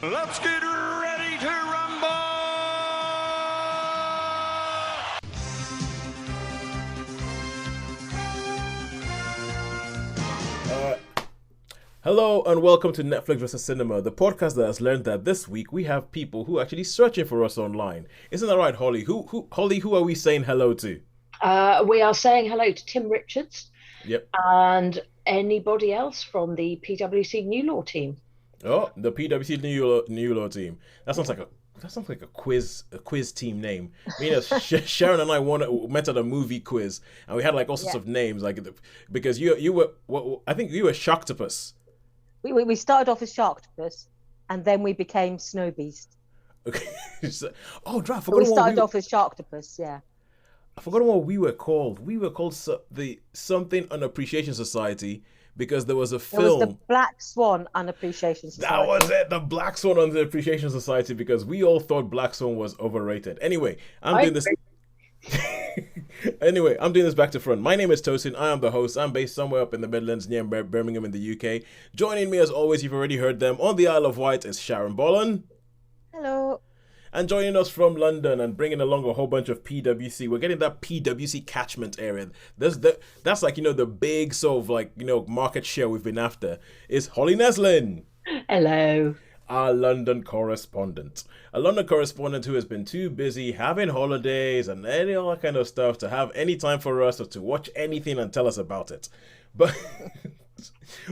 Let's get ready to rumble! Hello and welcome to Netflix vs. Cinema, the podcast that has learned that this week we have people who are actually searching for us online. Isn't that right, Holly? Holly, who are we saying hello to? We are saying hello to Tim Richards Yep. and anybody else from the PwC New Law team. Oh, the PwC New Law team. That sounds like a quiz team name. Me and Sharon and I met at a movie quiz, and we had like all sorts of names, because you were I think you were Sharktopus. We started off as Sharktopus, and then we became Snow Beast. Okay. I forgot We started off as Sharktopus, yeah. I forgot what we were called. We were called the Something Unappreciation Society because there was a film. It was the Black Swan Unappreciation Society. That was it, the Black Swan Unappreciation Society, because we all thought Black Swan was overrated. Anyway, I'm doing this. I'm doing this back to front. My name is Tosin. I am the host. I'm based somewhere up in the Midlands near Birmingham in the UK. Joining me, as always, you've already heard them, on the Isle of Wight is Sharon Bolland. Hello. And joining us from London and bringing along a whole bunch of PwC. We're getting that PwC catchment area. That's like, the big sort of market share we've been after is Holly Neslin. Hello. Our London correspondent. A London correspondent who has been too busy having holidays and all that kind of stuff to have any time for us or to watch anything and tell us about it. But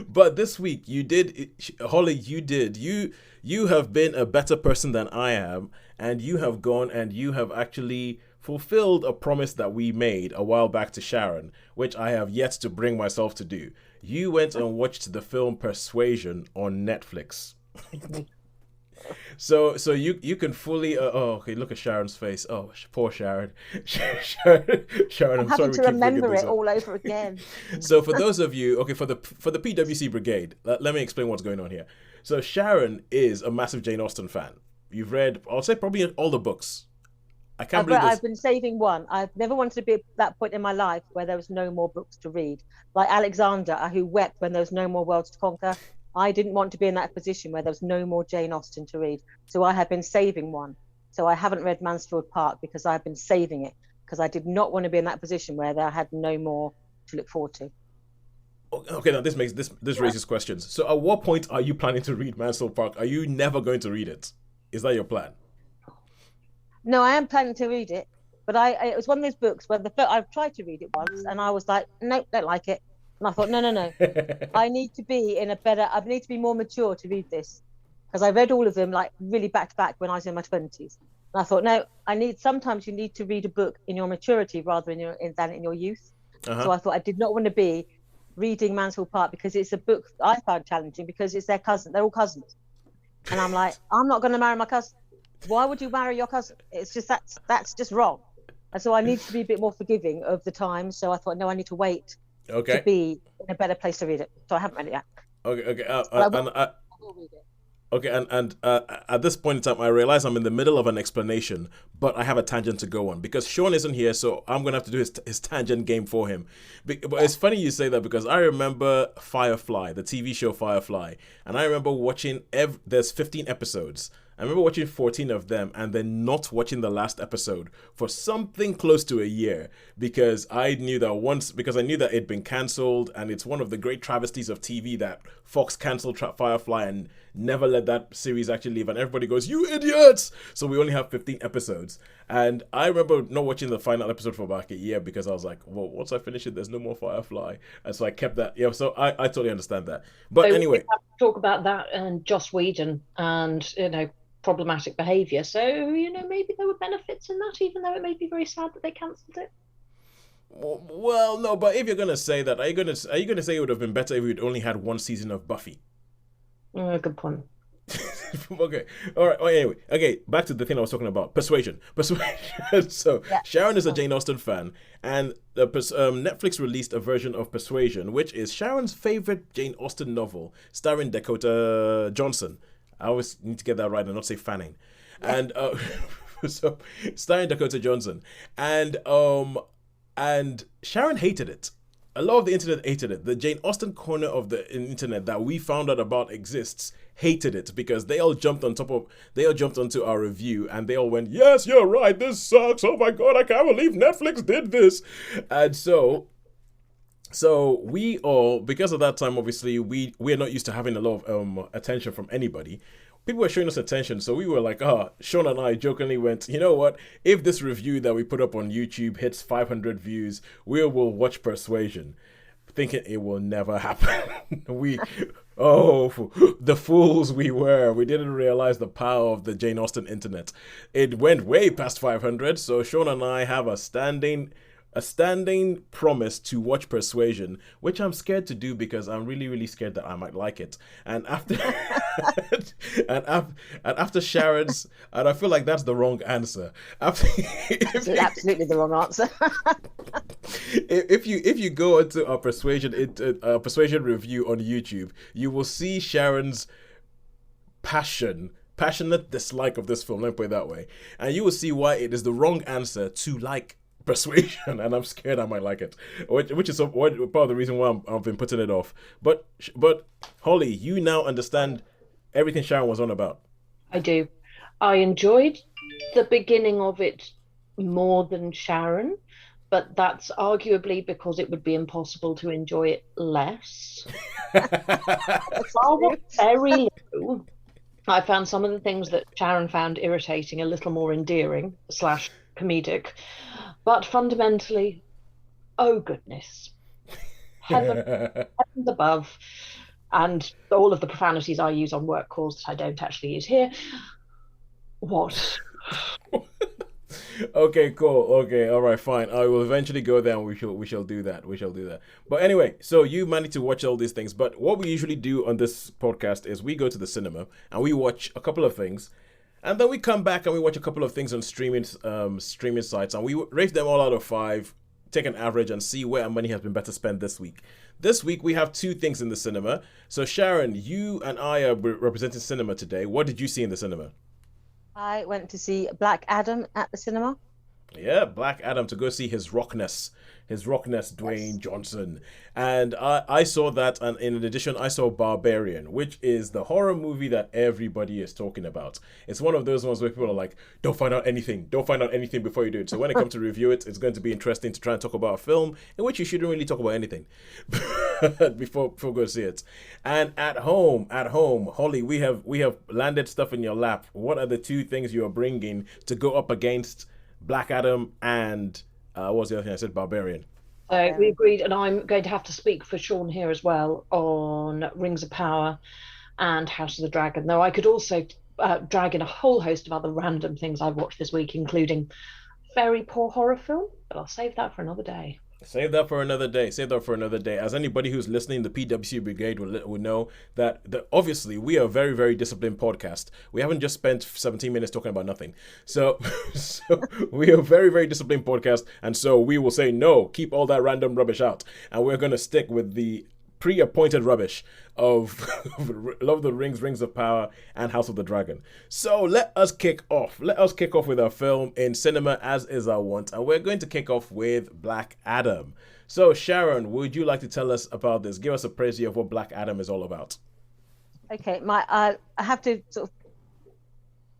but this week you did, Holly, you have been a better person than I am, and you have gone and you have actually fulfilled a promise that we made a while back to Sharon, which I have yet to bring myself to do. You went and watched the film Persuasion on Netflix. So you can fully okay, look at Sharon's face. Oh, poor Sharon. Sharon, I'm I'm sorry having to remember it all over again. So for those of you, okay, for the PwC brigade, let me explain what's going on here. So Sharon is a massive Jane Austen fan. You've read, I'll say, probably all the books. I can't believe this. I've been saving one. I've never wanted to be at that point in my life where there was no more books to read. Like Alexander, who wept when there was no more worlds to conquer. I didn't want to be in that position where there was no more Jane Austen to read. So I have been saving one. So I haven't read Mansfield Park because I've been saving it, because I did not want to be in that position where there had no more to look forward to. Okay, now this raises questions. So at what point are you planning to read Mansfield Park? Are you never going to read it? Is that your plan? No, I am planning to read it, but it was one of those books where I've tried to read it once and I was like, nope, don't like it. And I thought, no. I need to be more mature to read this, because I read all of them like really back to back when I was in my 20s. And I thought, no, sometimes you need to read a book in your maturity rather than in your youth. Uh-huh. So I thought I did not want to be reading Mansfield Park, because it's a book I found challenging because it's their cousin. They're all cousins. And I'm like, I'm not going to marry my cousin. Why would you marry your cousin? It's just, that's just wrong. And so I need to be a bit more forgiving of the time. So I thought, no, I need to wait to be in a better place to read it. So I haven't read it yet. Okay. I will read it. Okay, and at this point in time, I realize I'm in the middle of an explanation, but I have a tangent to go on because Sean isn't here, so I'm going to have to do his tangent game for him. But it's funny you say that, because I remember Firefly, the TV show Firefly, and I remember watching, there's 15 episodes. I remember watching 14 of them and then not watching the last episode for something close to a year, because I knew that it'd been cancelled, and it's one of the great travesties of TV that Fox cancelled Firefly and never let that series actually leave, and everybody goes, you idiots! So we only have 15 episodes, and I remember not watching the final episode for about a year because I was like, well, once I finish it, there's no more Firefly, and so I kept that. So I totally understand that. But anyway, we have to talk about that and Joss Whedon and problematic behaviour. So maybe there were benefits in that, even though it made me very sad that they cancelled it. Well, no, but if you're gonna say that, are you gonna say it would have been better if we'd only had one season of Buffy? Good point. Okay, all right. Anyway, okay, back to the thing I was talking about. Persuasion. So Yeah. Sharon is a Jane Austen fan, and Netflix released a version of Persuasion, which is Sharon's favorite Jane Austen novel, starring Dakota Johnson. I always need to get that right and not say Fanning. And so starring Dakota Johnson, and Sharon hated it. a lot of the internet hated it. The Jane Austen corner of the internet that we found out about exists hated it because they all jumped onto our review and they all went, yes, you're right, this sucks. Oh my God, I can't believe Netflix did this. And so we all, because of that time, obviously, we're not used to having a lot of attention from anybody. People were showing us attention, so we were like, Sean and I jokingly went, you know what? If this review that we put up on YouTube hits 500 views, we will watch Persuasion, thinking it will never happen. The fools we were. We didn't realize the power of the Jane Austen internet. It went way past 500, so Sean and I have a standing promise to watch Persuasion, which I'm scared to do because I'm really, really scared that I might like it. And after after Sharon's, and I feel like that's the wrong answer. It's absolutely the wrong answer. if you go into a Persuasion review on YouTube, you will see Sharon's passionate dislike of this film. Let me put it that way, and you will see why it is the wrong answer to like Persuasion, and I'm scared I might like it, which is part of the reason why I've been putting it off. But Holly, you now understand everything Sharon was on about. I do. I enjoyed the beginning of it more than Sharon, but that's arguably because it would be impossible to enjoy it less. Very low. I found some of the things that Sharon found irritating a little more endearing / comedic. But fundamentally, oh goodness, heavens above, and all of the profanities I use on work calls that I don't actually use here. What? Okay, cool. Okay, all right, fine. I will eventually go there, and we shall do that. We shall do that. But anyway, so you managed to watch all these things. But what we usually do on this podcast is we go to the cinema and we watch a couple of things. And then we come back and we watch a couple of things on streaming sites, and we rate them all out of 5, take an average, and see where our money has been better spent this week. This week we have 2 things in the cinema. So Sharon, you and I are representing cinema today. What did you see in the cinema? I went to see Black Adam at the cinema. Yeah, Black Adam, to go see his rockness, Dwayne Johnson. And I saw that, and in addition, I saw Barbarian, which is the horror movie that everybody is talking about. It's one of those ones where people are like, don't find out anything before you do it. So when it comes to review it, it's going to be interesting to try and talk about a film in which you shouldn't really talk about anything before go see it. And at home, Holly, we have landed stuff in your lap. What are the 2 things you are bringing to go up against Black Adam and what was the other thing I said? Barbarian. So we agreed, and I'm going to have to speak for Sean here as well on Rings of Power and House of the Dragon. Though I could also drag in a whole host of other random things I've watched this week, including very poor horror film. But I'll save that for another day. Save that for another day. As anybody who's listening, the PWC Brigade will know that obviously we are a very, very disciplined podcast. We haven't just spent 17 minutes talking about nothing. So we are a very, very disciplined podcast. And so we will say, no, keep all that random rubbish out. And we're going to stick with the pre-appointed rubbish of Love of the Rings of Power, and House of the Dragon. So let us kick off. With our film in cinema, as is our want, and we're going to kick off with Black Adam. So Sharon, would you like to tell us about this? Give us a preview of what Black Adam is all about. Okay, I have to sort of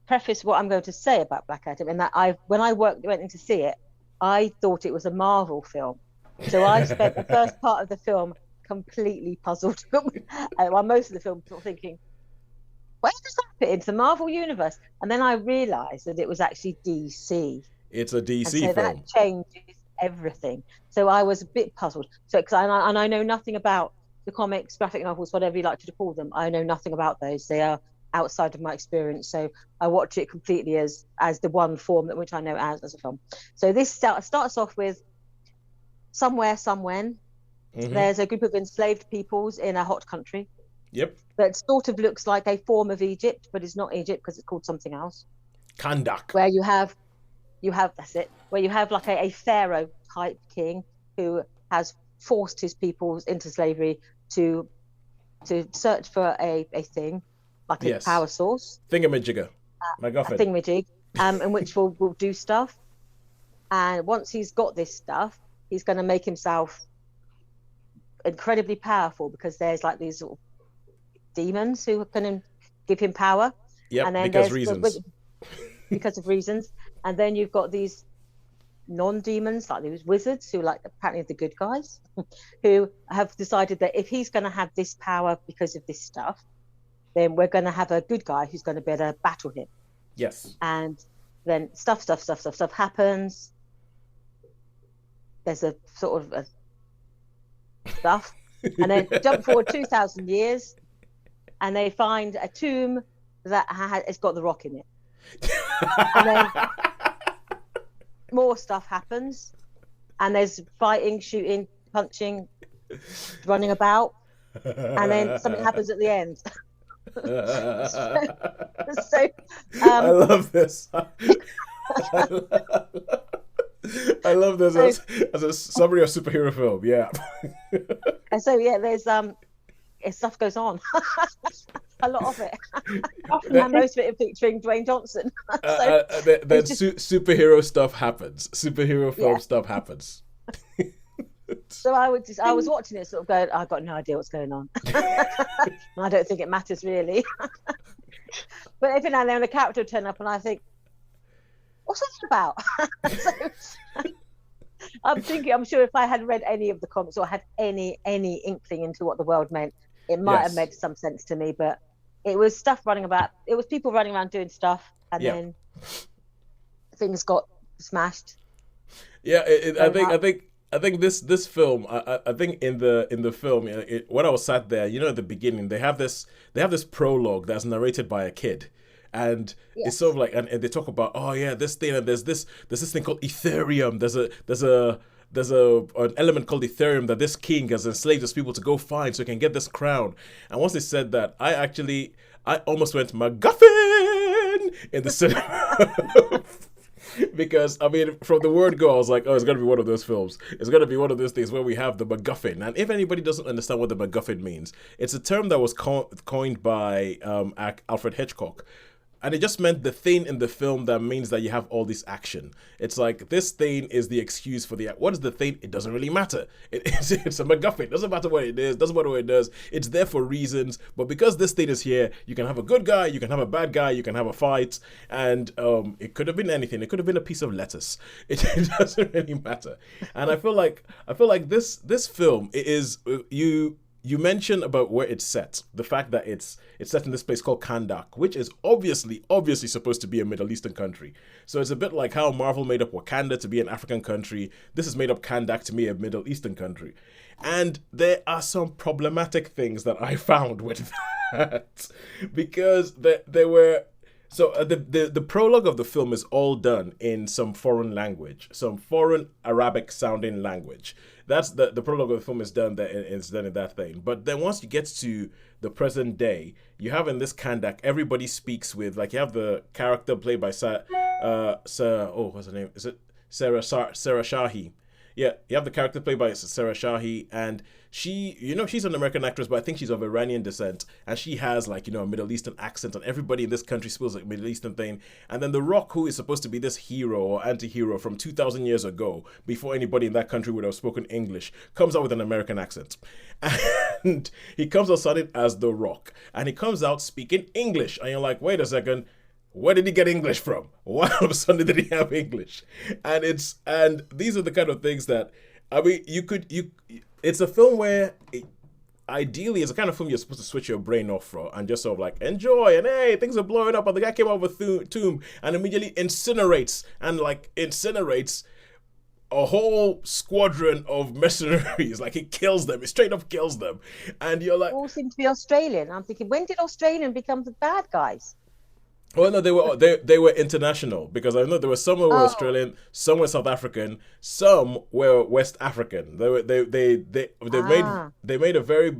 preface what I'm going to say about Black Adam, in that when I went in to see it, I thought it was a Marvel film. So I spent the first part of the film completely puzzled, while most of the film sort of thinking, where does that fit into the Marvel universe? And then I realised that it was actually DC. It's a DC film. That changes everything. So I was a bit puzzled. So I know nothing about the comics, graphic novels, whatever you like to call them. I know nothing about those. They are outside of my experience. So I watch it completely as the one form which I know as a film. So this starts off with somewhere, somewhen. Mm-hmm. There's a group of enslaved peoples in a hot country. Yep. That sort of looks like a form of Egypt, but it's not Egypt because it's called something else. Kandak. Where you have that's it. Where you have like a pharaoh type king who has forced his peoples into slavery to search for a thing like a power source. Thingamajigger. A thingamajig, in which will do stuff. And once he's got this stuff, he's going to make himself incredibly powerful because there's like these sort of demons who can give him power. Yep, And then because reasons. Because of reasons. And then you've got these non-demons, like these wizards who like apparently the good guys, who have decided that if he's going to have this power because of this stuff, then we're going to have a good guy who's going to be able to battle him. Yes. And then stuff happens. There's a sort of a stuff, and then jump forward 2,000 years, and they find a tomb that has got the rock in it. And then more stuff happens, and there's fighting, shooting, punching, running about, and then something happens at the end. So I love this. I love this as a summary of superhero film. Yeah. And so there's stuff goes on. A lot of it. And most of it featuring Dwayne Johnson. Then superhero stuff happens. Superhero film stuff happens. So I was watching it, sort of going, I've got no idea what's going on. I don't think it matters really. But every now and then a character would turn up, and I think, what's that about? So, I'm sure if I had read any of the comics or had any inkling into what the world meant, it might have made some sense to me. But it was stuff running about. It was people running around doing stuff, and then things got smashed. Yeah, I think this film. I think in the film, when I was sat there, at the beginning, they have this prologue that's narrated by a kid. And it's sort of like, and they talk about, this thing, and there's this thing called Ethereum. There's an element called Ethereum that this king has enslaved his people to go find so he can get this crown. And once they said that, I almost went MacGuffin in the cinema. Because, from the word go, I was like, it's going to be one of those films. It's going to be one of those things where we have the MacGuffin. And if anybody doesn't understand what the MacGuffin means, it's a term that was coined by Alfred Hitchcock. And it just meant the thing in the film that means that you have all this action. It's like, this thing is the excuse for the... What is the thing? It doesn't really matter. It's a MacGuffin. It doesn't matter what it is. Doesn't matter what it does. It's there for reasons. But because this thing is here, you can have a good guy, you can have a bad guy, you can have a fight. And it could have been anything. It could have been a piece of lettuce. It doesn't really matter. And I feel like this film is... You mentioned about where it's set, the fact that it's set in this place called Kandak, which is obviously supposed to be a Middle Eastern country. So it's a bit like how Marvel made up Wakanda to be an African country. This has made up Kandak to be a Middle Eastern country. And there are some problematic things that I found with that. Because there were... So the prologue of the film is all done in some foreign language, some foreign Arabic sounding language. That's the prologue of the film is done there. It's done in that thing. But then once you get to the present day, you have in this Kandak, everybody speaks with, like, you have the character played by what's her name? Is it Sarah Shahi? Yeah, you have the character played by Sarah Shahi, and she, she's an American actress, but I think she's of Iranian descent, and she has, a Middle Eastern accent, and everybody in this country speaks like a Middle Eastern thing. And then The Rock, who is supposed to be this hero or anti-hero from 2,000 years ago, before anybody in that country would have spoken English, comes out with an American accent. And he comes out sounding as The Rock, and he comes out speaking English, and you're like, wait a second, where did he get English from? Why all of a sudden did he have English? And these are the kind of things that, it's a film where ideally it's a kind of film you're supposed to switch your brain off from and just sort of enjoy, and hey, things are blowing up, and the guy came out of a tomb and immediately incinerates a whole squadron of mercenaries. He kills them. He straight up kills them. And you're like... All seem to be Australian. I'm thinking, when did Australian become the bad guys? Well, no, they were international, because I know there were some who were Australian, some were South African, some were West African. They made a very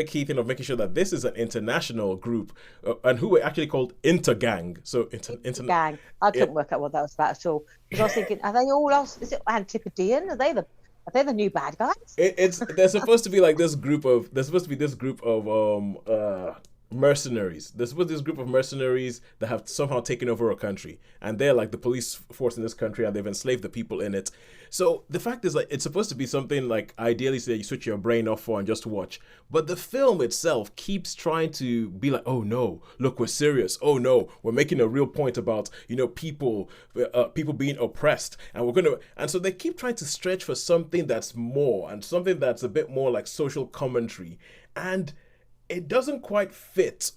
key thing of making sure that this is an international group, and who were actually called Intergang. So Intergang. I couldn't work out what that was about at all, because I was thinking, are they all else? Is it Antipodean? Are they the new bad guys? They're supposed to be like this group of. They're supposed to be this group of mercenaries. This was this group of mercenaries that have somehow taken over a country, and they're like the police force in this country, and they've enslaved the people in it. So the fact is, like, it's supposed to be something like ideally so that you switch your brain off for and just watch. But the film itself keeps trying to be like, oh no, look, we're serious. Oh no, we're making a real point about people being oppressed, and we're gonna. And so they keep trying to stretch for something that's more and something that's a bit more like social commentary, and it doesn't quite fit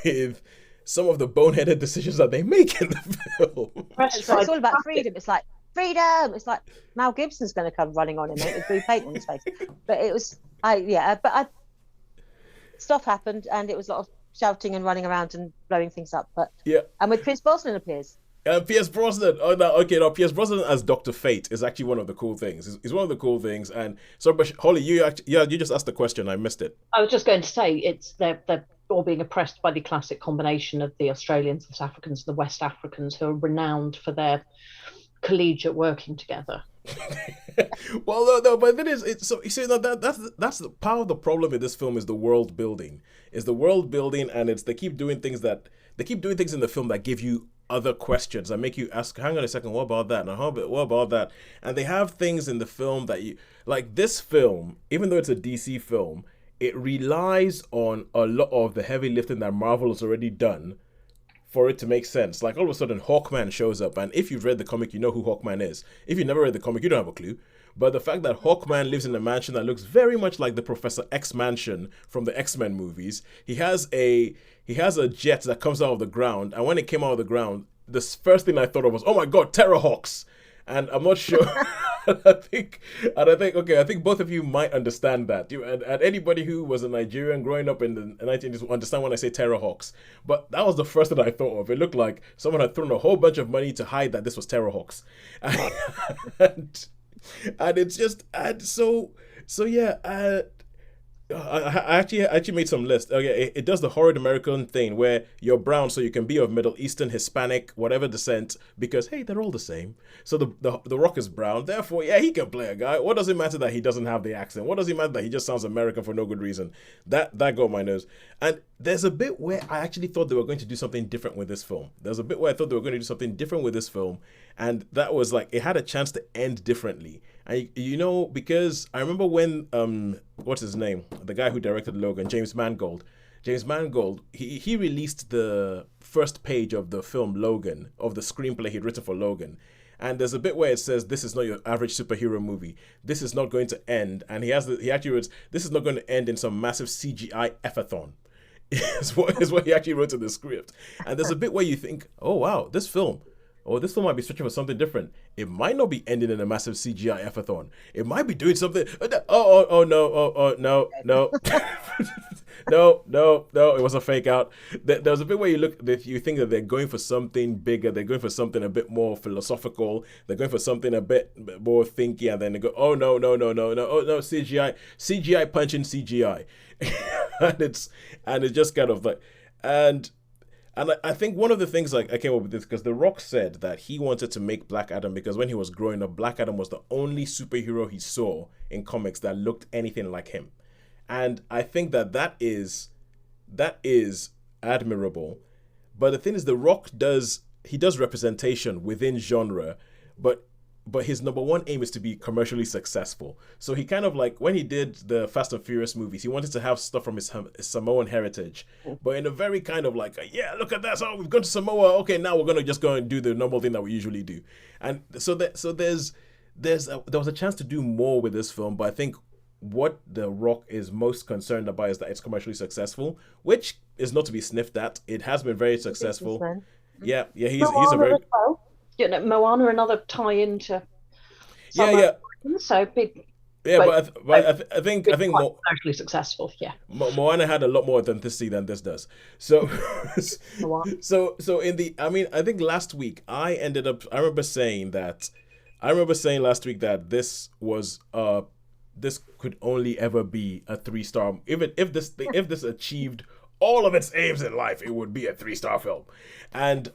with some of the boneheaded decisions that they make in the film. It's all about freedom. It's like freedom. It's like Mel Gibson's going to come running on him with blue paint on his face. But it was, stuff happened, and it was a lot of shouting and running around and blowing things up. But yeah, and with Pierce Brosnan appears. Pierce Brosnan. Oh no, okay, no. Pierce Brosnan as Dr. Fate is actually one of the cool things. It's one of the cool things. And so, but Holly, you just asked the question. I missed it. I was just going to say they're all being oppressed by the classic combination of the Australians, the South Africans, and the West Africans, who are renowned for their collegiate working together. Well, no, but it is. It's so you see that's the part of the problem in this film is the world building. And they keep doing things in the film that give you other questions and make you ask, hang on a second, what about that? And what about that? And they have things in the film that you like. This film, even though it's a DC film, it relies on a lot of the heavy lifting that Marvel has already done for it to make sense. Like all of a sudden Hawkman shows up, and if you've read the comic, you know who Hawkman is. If you've never read the comic, you don't have a clue. But the fact that Hawkman lives in a mansion that looks very much like the Professor X mansion from the X-Men movies. He has a jet that comes out of the ground, and when it came out of the ground, the first thing I thought of was, oh my god, Terrorhawks. And I'm not sure. I think both of you might understand that. And anybody who was a Nigerian growing up in the 1980s will understand when I say Terrorhawks. But that was the first that I thought of. It looked like someone had thrown a whole bunch of money to hide that this was Terrorhawks. And it's just, and so yeah. I actually made some lists. Okay, it does the horrid American thing where you're brown so you can be of Middle Eastern, Hispanic, whatever descent, because hey, they're all the same. So the Rock is brown, therefore yeah, he can play a guy. What does it matter that he doesn't have the accent? What does it matter that he just sounds American for no good reason? That got on my nerves. And there's a bit where I actually thought they were going to do something different with this film. And that was like, it had a chance to end differently. And because I remember when what's his name, the guy who directed Logan, James Mangold, he released the first page of the film Logan, of the screenplay he'd written for Logan. And there's a bit where it says, this is not your average superhero movie. This is not going to end. And he actually wrote, this is not going to end in some massive CGI effathon. is what he actually wrote in the script. And there's a bit where you think, oh wow, this film might be searching for something different. It might not be ending in a massive CGI effathon. It might be doing something. No. No, it was a fake out. There was a bit where you think that they're going for something bigger. They're going for something a bit more philosophical. They're going for something a bit more thinky, and then they go, oh no, oh no, CGI punching CGI, and it's just kind of like, and I think one of the things I came up with this because The Rock said that he wanted to make Black Adam because when he was growing up, Black Adam was the only superhero he saw in comics that looked anything like him. And I think that is admirable. But the thing is, The Rock does representation within genre, but his number one aim is to be commercially successful. So he kind of like, when he did the Fast and Furious movies, he wanted to have stuff from his Samoan heritage, but in a very kind of like, yeah, look at that. So we've gone to Samoa. Okay, now we're going to just go and do the normal thing that we usually do. And so there was a chance to do more with this film, but I think what The Rock is most concerned about is that it's commercially successful, which is not to be sniffed at. It has been very successful. Yeah, he's a very... Moana, another tie into so big. Yeah, but I think commercially successful. Yeah, Moana had a lot more authenticity than this does. So, so in the, I think last week I remember saying last week that this was this could only ever be a 3-star. Even if this achieved all of its aims in life, it would be a 3-star film. And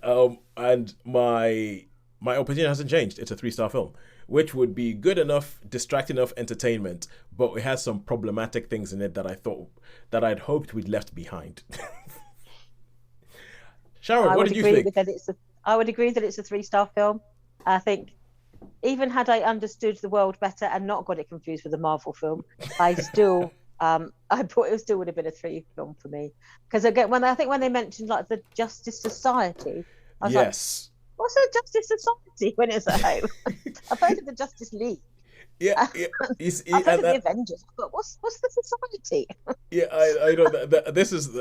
my opinion hasn't changed. It's a 3-star film, which would be good enough, distracting enough entertainment, but it has some problematic things in it that I'd hoped we'd left behind. Sharon, what did you think? I would agree that it's a 3-star film. I think even had I understood the world better and not got it confused with a Marvel film, I still I thought it still would have been a 3 film for me. Because again, when they mentioned like the Justice Society, I was like, what's a Justice Society when it's at home? I've heard of the Justice League. Yeah. I've heard of the Avengers, but what's the society? Yeah, I know that this is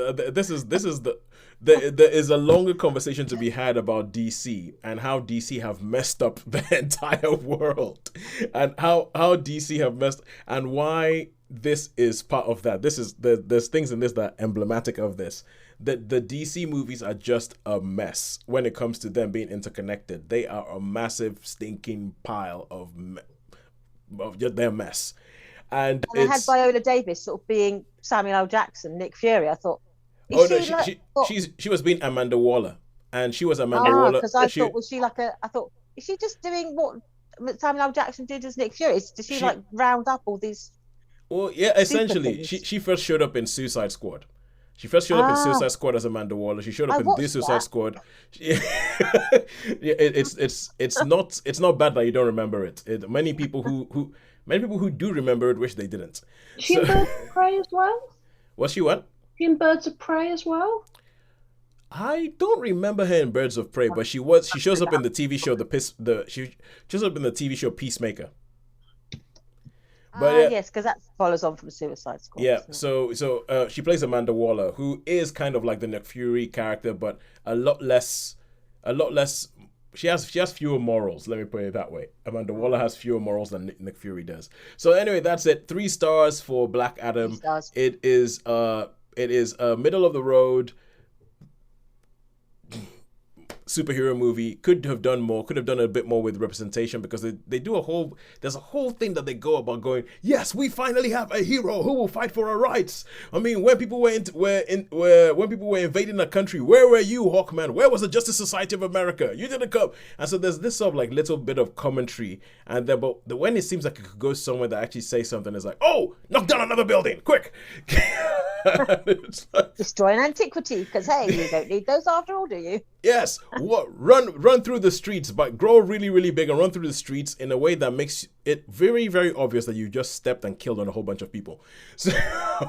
there is a longer conversation to be had about DC and how DC have messed up the entire world, and how DC have messed, and why this is part of that. This is there's things in this that are emblematic of this. The DC movies are just a mess when it comes to them being interconnected. They are a massive stinking pile of their mess. And they had Viola Davis sort of being Samuel L. Jackson, Nick Fury. I thought, she was being Amanda Waller, and she was Amanda Waller. Because I thought, is she just doing what Samuel L. Jackson did as Nick Fury? Does she like round up all these? Well, yeah, essentially, she first showed up in Suicide Squad. She first showed up in Suicide Squad as Amanda Waller. She showed up in this Suicide Squad. It's not bad that you don't remember it. Many people who do remember it wish they didn't. She in Birds of Prey as well? Was she what? She in Birds of Prey as well? I don't remember her in Birds of Prey, but she shows up in the TV show she shows up in the TV show Peacemaker. But yes, because that follows on from Suicide Squad. Yeah, so she plays Amanda Waller, who is kind of like the Nick Fury character, but a lot less. She has fewer morals. Let me put it that way. Amanda Waller has fewer morals than Nick Fury does. So anyway, that's it. 3 stars for Black Adam. 3 stars. It is middle of the road superhero movie. Could have done more, could have done a bit more with representation, because they do there's a whole thing that they go about going, yes, we finally have a hero who will fight for our rights. I mean, when people were invading a country, where were you, Hawkman? Where was the Justice Society of America? You didn't come. And so there's this sort of like little bit of commentary, and then but when it seems like it could go somewhere that actually say something, it's like, oh, knock down another building, quick. It's like, destroy an antiquity, because hey, you don't need those after all, do you? Yes. Run through the streets, but grow really, really big and run through the streets in a way that makes it very, very obvious that you just stepped and killed on a whole bunch of people. But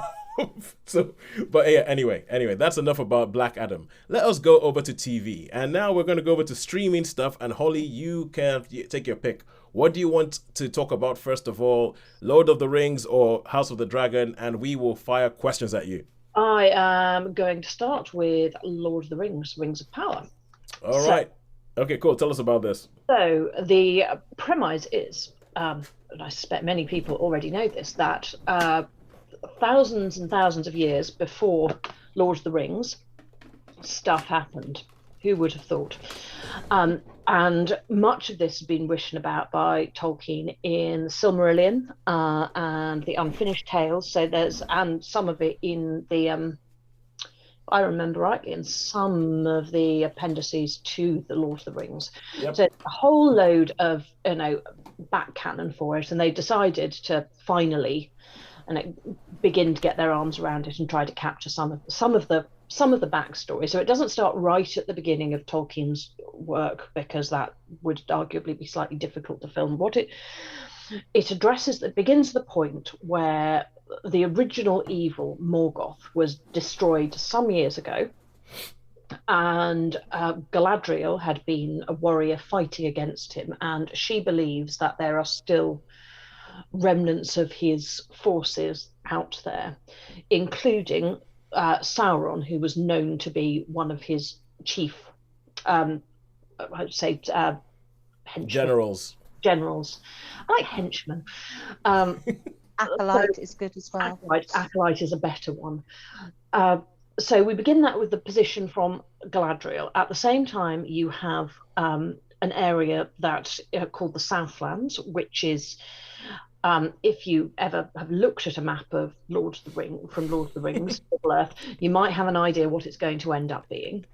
yeah, anyway, that's enough about Black Adam. Let us go over to TV, and now we're going to go over to streaming stuff. And Holly, you can take your pick. What do you want to talk about first of all, Lord of the Rings or House of the Dragon? And we will fire questions at you. I am going to start with Lord of the Rings, Rings of Power. All right. Okay, cool. Tell us about this. So the premise is, and I suspect many people already know this, that thousands and thousands of years before Lord of the Rings, stuff happened. Who would have thought? And much of this has been written about by Tolkien in Silmarillion and the Unfinished Tales. So and some of it in the, I remember rightly, in some of the appendices to the Lord of the Rings. Yep. So a whole load of back canon for it, and they decided to finally begin to get their arms around it and try to capture some of the backstory. So it doesn't start right at the beginning of Tolkien's work, because that would arguably be slightly difficult to film. What it addresses, that begins the point where the original evil Morgoth was destroyed some years ago, and Galadriel had been a warrior fighting against him, and she believes that there are still remnants of his forces out there, including Sauron, who was known to be one of his chief, henchmen. Generals. I like henchmen. Acolyte is good as well. Acolyte is a better one. So we begin that with the position from Galadriel. At the same time, you have an area that called the Southlands, which is, if you ever have looked at a map of Lord of the Rings, Middle Earth, you might have an idea what it's going to end up being.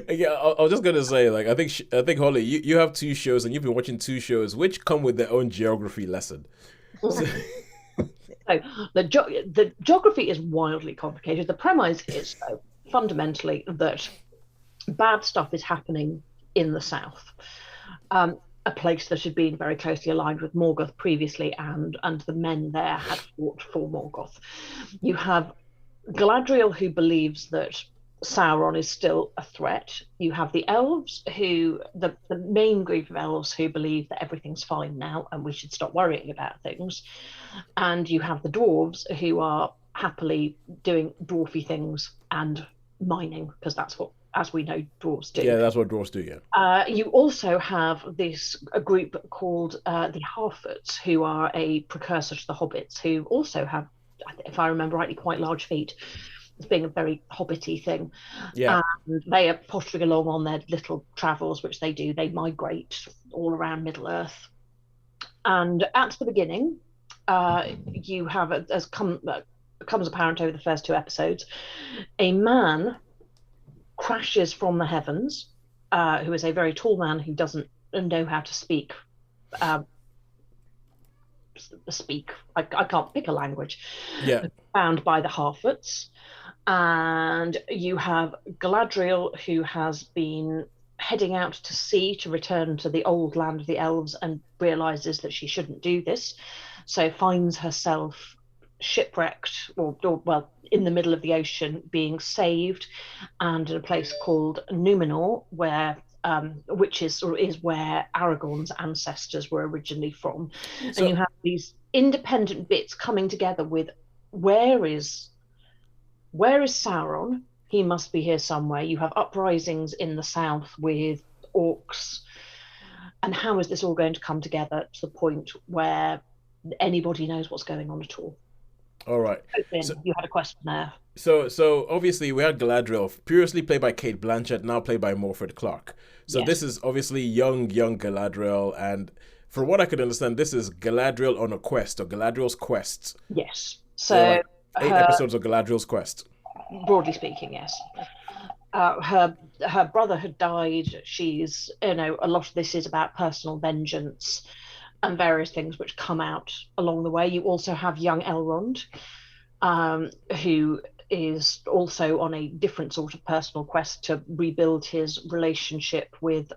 Yeah, I was just going to say, like, I think Holly, you have 2 shows, and you've been watching 2 shows, which come with their own geography lesson. So the geography is wildly complicated. The premise is, though, fundamentally that bad stuff is happening in the south. A place that had been very closely aligned with Morgoth previously, and the men there had fought for Morgoth. You have Galadriel, who believes that Sauron is still a threat. You have the elves, the main group of elves who believe that everything's fine now and we should stop worrying about things. And you have the dwarves, who are happily doing dwarfy things and mining, because that's what, as we know, dwarves do. Yeah, that's what dwarves do, yeah. You also have a group called the Harfoots, who are a precursor to the Hobbits, who also have, if I remember rightly, quite large feet, as being a very hobbity thing. Yeah. And they are pottering along on their little travels, which they do. They migrate all around Middle-earth. And at the beginning, you have, as becomes apparent over the first 2 episodes, a man crashes from the heavens, who is a very tall man who doesn't know how to speak. I can't pick a language. Yeah. Found by the Harfoots. And you have Galadriel, who has been heading out to sea to return to the old land of the elves, and realizes that she shouldn't do this, so finds herself shipwrecked, or well, in the middle of the ocean, being saved, and in a place called Numenor, where which is where Aragorn's ancestors were originally from. So, and you have these independent bits coming together with, where is Sauron? He must be here somewhere. You have uprisings in the south with orcs. And how is this all going to come together to the point where anybody knows what's going on at all? all right. So, you had a question there. So obviously we had Galadriel, previously played by Cate Blanchett, now played by Morfydd Clark. So Yes. This is obviously young Galadriel, and from what I could understand, this is Galadriel on a quest, or Galadriel's quest. Yes. So So like 8 episodes of Galadriel's quest. broadly speaking, yes. Her brother had died. She's, a lot of this is about personal vengeance and various things which come out along the way. You also have young Elrond, who is also on a different sort of personal quest to rebuild his relationship with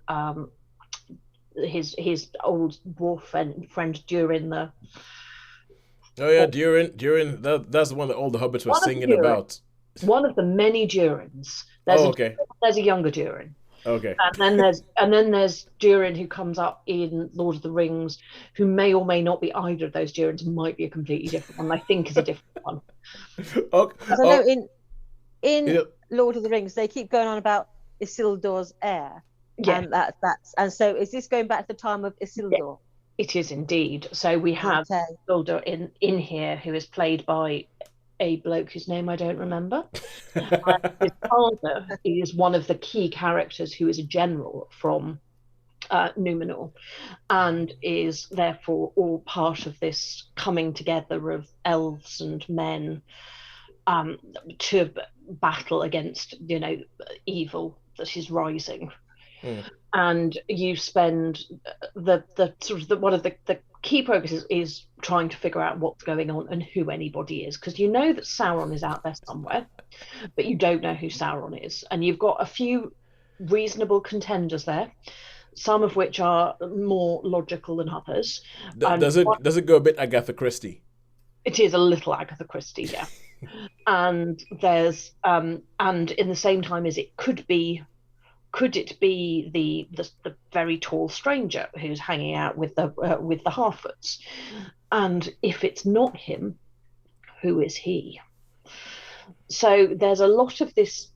his old dwarf friend Durin the. Oh yeah, Durin. That's the one that all the hobbits were One of singing Durin. about. One of the many Durins. Okay. There's a younger Durin. Okay. And then there's Durin, who comes up in Lord of the Rings, who may or may not be either of those Durins, might be a completely different one. I think is a different one. Okay. Because I know in Yeah. Lord of the Rings they keep going on about Isildur's heir. Yeah, And so is this going back to the time of Isildur? it is indeed. So we have Okay. Isildur in here, who is played by a bloke whose name I don't remember. His father is one of the key characters, who is a general from Numenor, and is therefore all part of this coming together of elves and men to battle against evil that is rising. And you spend the sort of one of the key progress is trying to figure out what's going on and who anybody is, because you know that Sauron is out there somewhere, but you don't know who Sauron is. And you've got a few reasonable contenders there, some of which are more logical than others. Does it go a bit Agatha Christie? It is a little Agatha Christie, yeah. And there's and in the same time as it could it be the very tall stranger who's hanging out with the Harfoots? And if it's not him, who is he? So there's a lot of this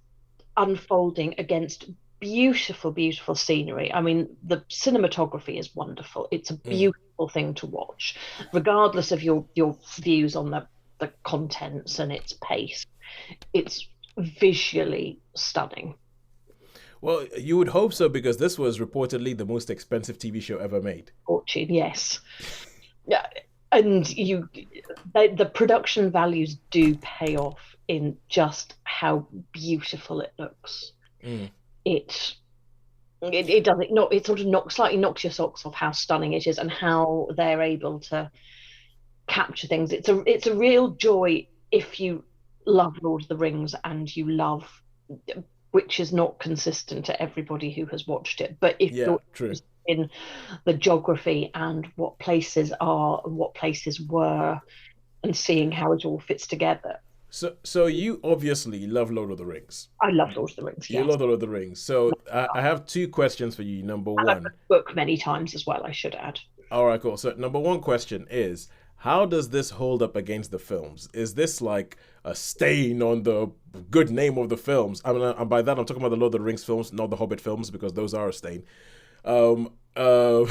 unfolding against beautiful, beautiful scenery. I mean, the cinematography is wonderful. It's a beautiful thing to watch, regardless of your views on the contents and its pace. It's visually stunning. Well, you would hope so, because this was reportedly the most expensive TV show ever made. Fortune, yes. Yeah, and the production values do pay off in just how beautiful it looks. It sort of slightly knocks your socks off how stunning it is and how they're able to capture things. It's a real joy if you love Lord of the Rings and you love which is not consistent to everybody who has watched it. But if Yeah, you're true. interested in the geography and what places are and what places were, and seeing how it all fits together. So you obviously love Lord of the Rings. I love Lord of the Rings, You yes. love Lord of the Rings. So I have two questions for you. Number And I've read one. the book many times as well, I should add. All right, cool. So number one question is, how does this hold up against the films? Is this like a stain on the good name of the films? I mean, and by that I'm talking about the Lord of the Rings films, not the Hobbit films, because those are a stain. Um, uh,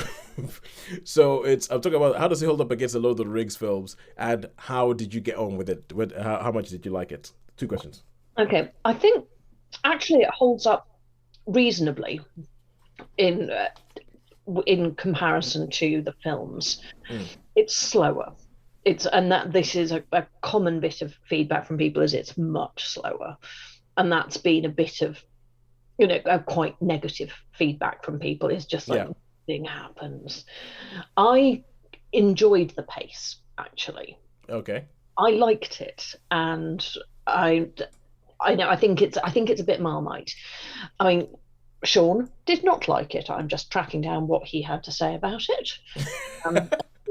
so I'm talking about how does it hold up against the Lord of the Rings films, and how did you get on with it? How much did you like it? Two questions. Okay, I think actually it holds up reasonably in comparison to the films. It's slower. This is a common bit of feedback from people, is it's much slower, and that's been a bit of a quite negative feedback from people. Is just like nothing happens. I enjoyed the pace, actually. Okay. I liked it, and I know I think it's a bit Marmite. I mean, Sean did not like it. I'm just tracking down what he had to say about it.